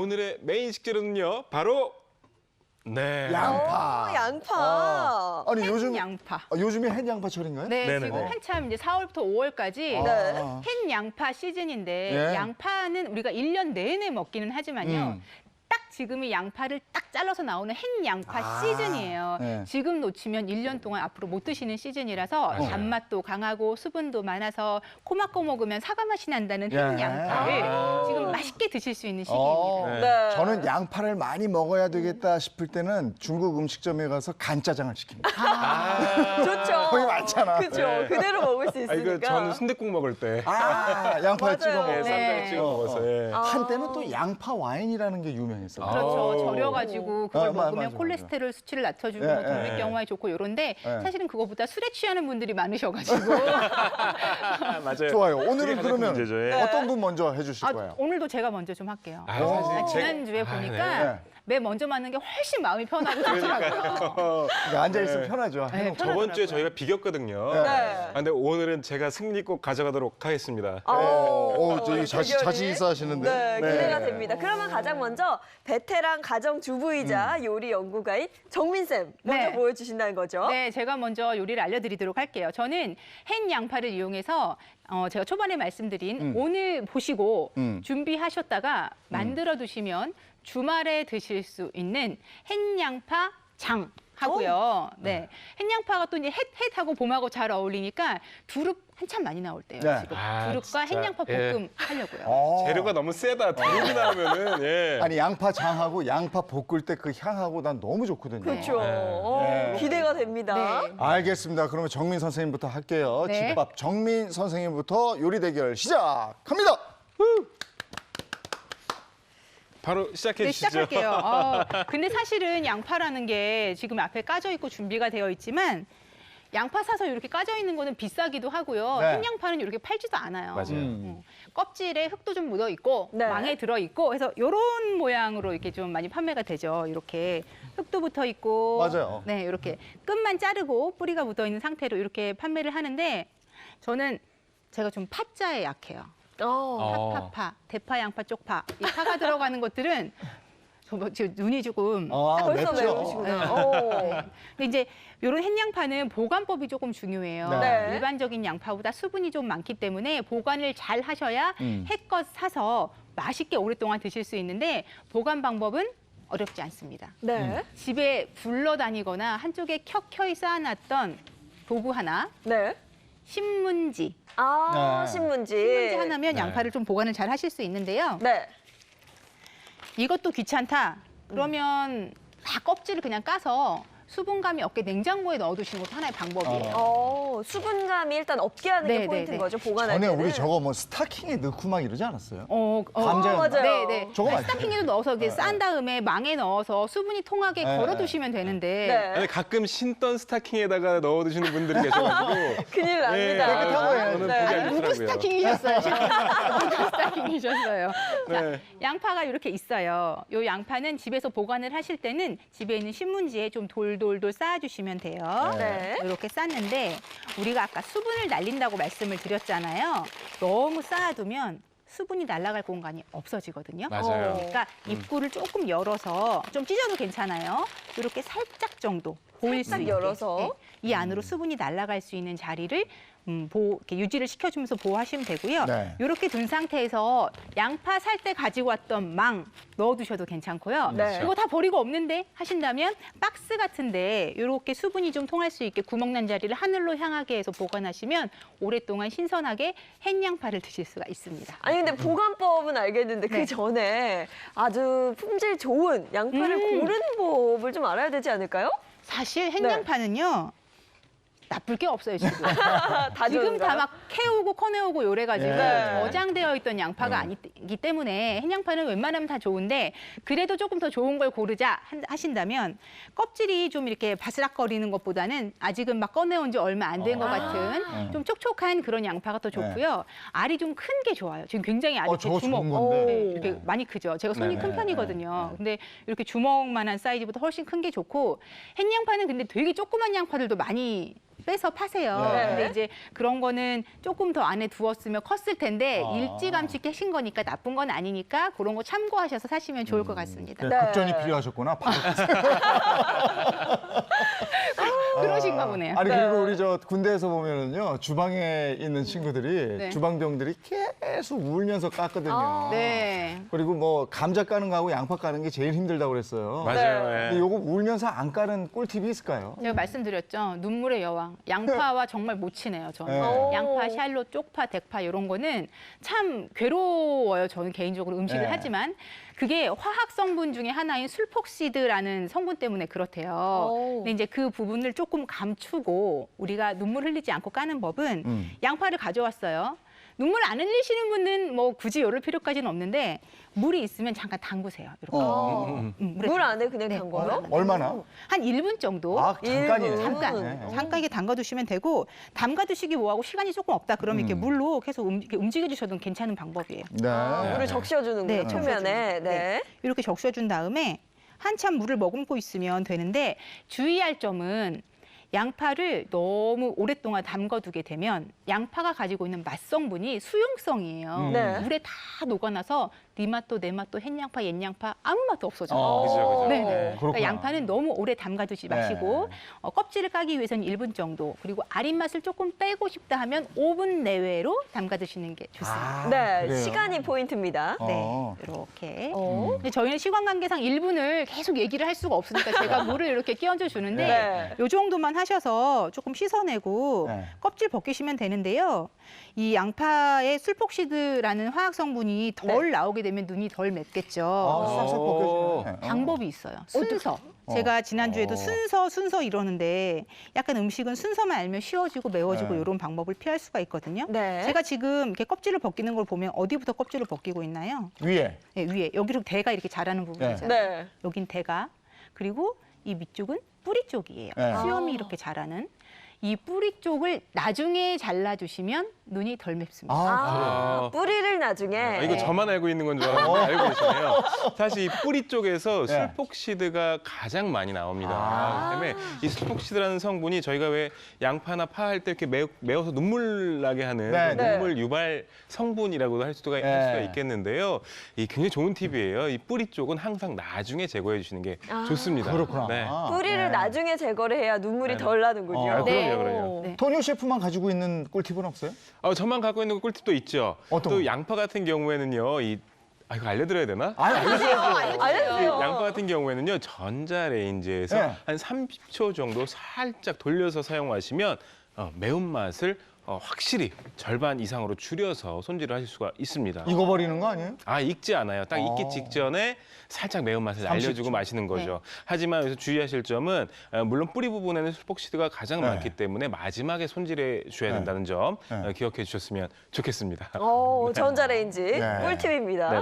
오늘의 메인 식재료는요, 바로 양파. 양파. 아니 요즘 양파. 요즘이 햇 양파철인가요? 네, 네네네. 지금 한참 이제 4월부터 5월까지 네. 햇 양파 시즌인데 예. 양파는 우리가 1년 내내 먹기는 하지만요. 음. 딱 지금이 양파를 딱 잘라서 나오는 햇 양파 시즌이에요. 네. 지금 놓치면 1년 동안 앞으로 못 드시는 시즌이라서 맞아요. 단맛도 강하고 수분도 많아서 코 막고 먹으면 사과 맛이 난다는 햇 예. 양파를 지금 맛있게 드실 수 있는 시기입니다. 네. 네. 저는 양파를 많이 먹어야 되겠다 싶을 때는 중국 음식점에 가서 간짜장을 시킵니다. 좋죠. 거기 많잖아. 그렇죠. 네. 그대로 먹을 수 아, 있으니까. 이거 저는 순댓국 먹을 때 양파에 맞아요. 찍어 먹어. 네, 쌈장에 네. 찍어 먹어서. 예. 한때는 또 양파 와인이라는 게 유명했어요. 그렇죠. 아우. 절여가지고 그걸 먹으면 맞아. 콜레스테롤 수치를 낮춰주고 예, 뭐 예, 동맥경화에 좋고 이런데 예. 사실은 그거보다 술에 취하는 분들이 많으셔가지고 맞아요. 좋아요. 그게 오늘은 가장 그러면 큰 문제죠. 예. 어떤 분 먼저 해주실 거예요? 오늘도 제가 먼저 좀 할게요. 사실 지난주에 보니까 네. 매 먼저 맞는 게 훨씬 마음이 편하고 좋더라고요. 그러니까 앉아있으면 편하죠. 네, 저번 주에 편하더라고요. 저희가 비겼거든요. 네. 아, 근데 오늘은 제가 승리 꼭 가져가도록 하겠습니다. 저희 자신 있어 하시는데. 네, 기대가 됩니다. 그러면 가장 먼저 베테랑 가정주부이자 요리 연구가인 정민 쌤 먼저 네. 보여주신다는 거죠. 네, 제가 먼저 요리를 알려드리도록 할게요. 저는 햇 양파를 이용해서 제가 초반에 말씀드린 오늘 보시고 준비하셨다가 만들어 두시면 주말에 드실 수 있는 햇 양파 장 하고요. 네, 햇 양파가 또 이제 햇하고 봄하고 잘 어울리니까 두릅 한참 많이 나올 때요. 네. 지금 아, 두릅과 진짜. 햇 양파 볶음 하려고요. 재료가 너무 세다. 두릅이 나오면은 예. 아니 양파장하고 양파 볶을 때 그 향하고 난 너무 좋거든요. 그렇죠. 네. 기대가 됩니다. 네. 알겠습니다. 그러면 정민 선생님부터 할게요. 네. 집밥 정민 선생님부터 요리 대결 시작합니다. 바로 시작해 네, 주시죠. 시작할게요. 근데 사실은 양파라는 게 지금 앞에 까져 있고 준비가 되어 있지만 양파 사서 이렇게 까져 있는 거는 비싸기도 하고요. 네. 햇 양파는 이렇게 팔지도 않아요. 맞아요. 껍질에 흙도 좀 묻어 있고 네. 망에 들어 있고 그래서 이런 모양으로 이렇게 좀 많이 판매가 되죠. 이렇게 흙도 붙어 있고 맞아요. 네, 이렇게 끝만 자르고 뿌리가 묻어 있는 상태로 이렇게 판매를 하는데 저는 제가 좀 파자에 약해요. 파파파, 대파, 양파, 쪽파. 이 파가 들어가는 것들은 저 지금 눈이 조금 벌써 맵죠? 매우시구나. 근데 이제 이런 햇 양파는 보관법이 조금 중요해요. 네. 일반적인 양파보다 수분이 좀 많기 때문에 보관을 잘 하셔야 햇것 사서 맛있게 오랫동안 드실 수 있는데 보관 방법은 어렵지 않습니다. 네. 집에 굴러다니거나 한쪽에 켜켜이 쌓아놨던 도구 하나, 네. 신문지. 네. 신문지. 신문지 하나면 네. 양파를 좀 보관을 잘 하실 수 있는데요. 네. 이것도 귀찮다. 그러면 다 껍질을 그냥 까서 수분감이 없게 냉장고에 넣어두시는 것도 하나의 방법이에요. 수분감이 일단 없게 하는 게 네, 포인트인 네, 네. 거죠, 보관할 전에 때는. 우리 저거 뭐 스타킹에 넣고 막 이러지 않았어요? 맞아요. 감자였나? 맞아요. 네. 저거 맛있어요. 스타킹에도 넣어서 이렇게 싼 다음에 망에 넣어서 수분이 통하게 네. 걸어두시면 되는데 네. 아니, 가끔 신던 스타킹에다가 넣어 드시는 분들이 계셔가지고 큰일 납니다. 깨끗한 거예요. 저는 네. 보기 안 누구 좋더라고요. 스타킹이셨어요? 누구 스타킹이셨어요? 네. 자, 양파가 이렇게 있어요. 이 양파는 집에서 보관을 하실 때는 집에 있는 신문지에 좀 돌돌돌 쌓아주시면 돼요. 네. 이렇게 쌌는데 우리가 아까 수분을 날린다고 말씀을 드렸잖아요. 너무 쌓아두면 수분이 날아갈 공간이 없어지거든요. 맞아요. 그러니까 입구를 조금 열어서 좀 찢어도 괜찮아요. 이렇게 살짝 정도 보일 수 살짝 있게 열어서. 네. 이 안으로 수분이 날아갈 수 있는 자리를 이렇게 유지를 시켜주면서 보호하시면 되고요. 네. 이렇게 둔 상태에서 양파 살 때 가지고 왔던 망 넣어두셔도 괜찮고요. 네. 이거 다 버리고 없는데 하신다면 박스 같은데 이렇게 수분이 좀 통할 수 있게 구멍 난 자리를 하늘로 향하게 해서 보관하시면 오랫동안 신선하게 햇 양파를 드실 수가 있습니다. 아니 근데 보관법은 알겠는데 네. 그 전에 아주 품질 좋은 양파를 고르는 법을 좀 알아야 되지 않을까요? 사실 햇 네. 양파는요. 나쁠 게 없어요, 지금. 다 지금 좋은가요? 다 막 캐오고 커내오고 요래가지고 네. 저장되어 있던 양파가 아니기 때문에 햇 양파는 웬만하면 다 좋은데 그래도 조금 더 좋은 걸 고르자 하신다면 껍질이 좀 이렇게 바스락거리는 것보다는 아직은 막 꺼내온 지 얼마 안 된 것 같은 좀 촉촉한 그런 양파가 더 좋고요. 알이 좀 큰 게 좋아요. 지금 굉장히 알이 저거 주먹 좋은 건데. 네, 이렇게 많이 크죠. 제가 손이 네, 큰 네, 편이거든요. 근데 이렇게 주먹만한 사이즈보다 훨씬 큰 게 좋고 햇 양파는 근데 되게 조그만 양파들도 많이 빼서 파세요. 네. 근데 이제 그런 거는 조금 더 안에 두었으면 컸을 텐데 아. 일찌감치 깨신 거니까 나쁜 건 아니니까 그런 거 참고하셔서 사시면 좋을 것 같습니다. 그래, 네. 급전이 필요하셨구나. 바로 그러신가 보네요. 아니 그리고 우리 저 군대에서 보면은요 주방에 있는 친구들이 네. 주방병들이 계속 울면서 깠거든요. 아. 네. 그리고 뭐 감자 까는 거하고 양파 까는 게 제일 힘들다고 그랬어요. 맞아요. 네. 예. 근데 요거 울면서 안 까는 꿀팁이 있을까요? 제가 말씀드렸죠. 눈물의 여왕. 양파와 정말 못 치네요, 저는. 네. 오. 양파, 샬롯, 쪽파, 대파 이런 거는 참 괴로워요. 저는 개인적으로 음식을 네. 하지만 그게 화학 성분 중에 하나인 술폭시드라는 성분 때문에 그렇대요. 오. 근데 이제 그 부분을 조금 감추고 우리가 눈물 흘리지 않고 까는 법은 양파를 가져왔어요. 눈물 안 흘리시는 분은 뭐 굳이 이럴 필요까지는 없는데 물이 있으면 잠깐 담그세요. 이렇게. 물에 물 안에 그냥 네. 담궈요? 얼마나? 한 1분 정도. 아 잠깐이네. 일분. 잠깐, 네. 잠깐 이게 담가두시면 되고 담가두시기 뭐하고 시간이 조금 없다 그러면 이렇게 물로 계속 이렇게 움직여주셔도 괜찮은 방법이에요. 네. 물을 적셔주는군요, 네, 표면에. 네. 이렇게 적셔준 다음에 한참 물을 머금고 있으면 되는데 주의할 점은 양파를 너무 오랫동안 담가두게 되면 양파가 가지고 있는 맛성분이 수용성이에요. 네. 물에 다 녹아나서 네 맛도 내 맛도 햇양파, 옛양파 아무 맛도 없어져요. 그죠, 그죠. 네. 그렇구나. 그러니까 양파는 너무 오래 담가두지 마시고 네. 껍질을 까기 위해서는 1분 정도 그리고 아린 맛을 조금 빼고 싶다 하면 5분 내외로 담가두시는 게 좋습니다. 아, 네, 그래요? 시간이 포인트입니다. 어. 네, 이렇게. 어. 근데 저희는 시간 관계상 1분을 계속 얘기를 할 수가 없으니까 제가 물을 이렇게 끼얹어 주는데 네. 요 정도만 하셔서 조금 씻어내고 네. 껍질 벗기시면 되는데요. 이 양파의 술폭시드라는 화학 성분이 덜 나오게 되면 눈이 덜 맵겠죠. 아, 싹싹 벗겨지네. 방법이 있어요. 순서. 제가 지난주에도 순서 이러는데 약간 음식은 순서만 알면 쉬워지고 매워지고 네. 이런 방법을 피할 수가 있거든요. 네. 제가 지금 이렇게 껍질을 벗기는 걸 보면 어디부터 껍질을 벗기고 있나요? 위에. 네, 위에. 여기로 대가 이렇게 자라는 부분이잖아요. 네. 여긴 대가. 그리고 이 밑쪽은 뿌리 쪽이에요. 네. 수염이 이렇게 자라는. 이 뿌리 쪽을 나중에 잘라주시면 눈이 덜 맵습니다. 아, 뿌리를 나중에. 아, 이거 저만 알고 있는 건 줄 알았는데 알고 계시네요. 사실 이 뿌리 쪽에서 네. 술폭시드가 가장 많이 나옵니다. 그렇기 때문에 이 술폭시드라는 성분이 저희가 왜 양파나 파 할 때 이렇게 매워서 눈물 나게 하는 네, 그 네. 눈물 유발 성분이라고도 할 수가 네. 있겠는데요. 이 굉장히 좋은 팁이에요. 이 뿌리 쪽은 항상 나중에 제거해 주시는 게 좋습니다. 그렇구나. 네. 뿌리를 네. 나중에 제거를 해야 눈물이 네. 덜 나는군요. 아, 그럼요, 그럼요. 네. 토니오 셰프만 가지고 있는 꿀팁은 없어요? 저만 갖고 있는 꿀팁도 있죠. 어떤 또 거? 양파 같은 경우에는요. 이거 알려드려야 되나? 알려주세요. 양파 같은 경우에는요 전자레인지에서 네. 한 30초 정도 살짝 돌려서 사용하시면 매운맛을 확실히 절반 이상으로 줄여서 손질을 하실 수가 있습니다. 이거 버리는 거 아니에요? 익지 않아요. 딱 익기 직전에 살짝 매운맛을 30초. 알려주고 마시는 거죠. 하지만 여기서 주의하실 점은 물론 뿌리 부분에는 술폭시드가 가장 네. 많기 때문에 마지막에 손질해 주셔야 된다는 점 네. 기억해 주셨으면 좋겠습니다. 전자레인지 네. 꿀팁입니다. 네네.